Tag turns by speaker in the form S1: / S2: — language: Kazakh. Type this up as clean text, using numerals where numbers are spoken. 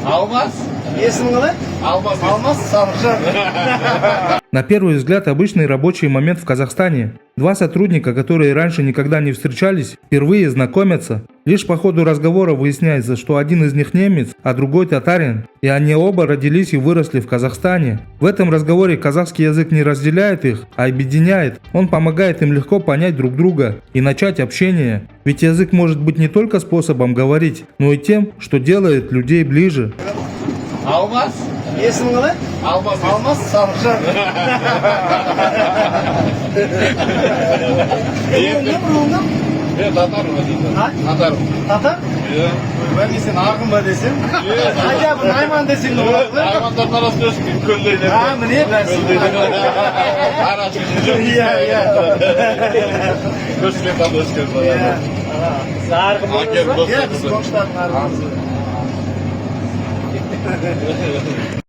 S1: Алмаз.
S2: Есімің қалай?
S1: Алмаз.
S2: Алмаз Сабыржан.
S3: На первый взгляд обычный рабочий момент в Казахстане. Два сотрудника, которые раньше никогда не встречались, впервые знакомятся. Лишь по ходу разговора выясняется, что один из них немец, а другой татарин. И они оба родились и выросли в Казахстане. В этом разговоре казахский язык не разделяет их, а объединяет. Он помогает им легко понять друг друга и начать общение. Ведь язык может быть не только способом говорить, но и тем, что делает людей ближе.
S1: Алмаз.
S2: Есімің қалай?
S1: Алмаз.
S2: Алмаз Сабыржан. Руыңда?
S1: Мен татармын дейді.
S2: А?
S1: Татармын.
S2: Татар?
S1: Иә.
S2: Ойбай, мен сен арғын ба десем? Аябын Найман десең де болады ғой.
S1: Hayvanların arasında öskün kölleyler.
S2: Ha, міне бәрсін.
S1: Araç geçiyor.
S2: Иә.
S1: Öskün tam öskün.
S2: Иә. Сіз арғын
S1: Агер
S2: боласыз ба?
S1: дос
S2: Иә, біз
S1: боласыз.
S2: қоңыштардың арғымыз.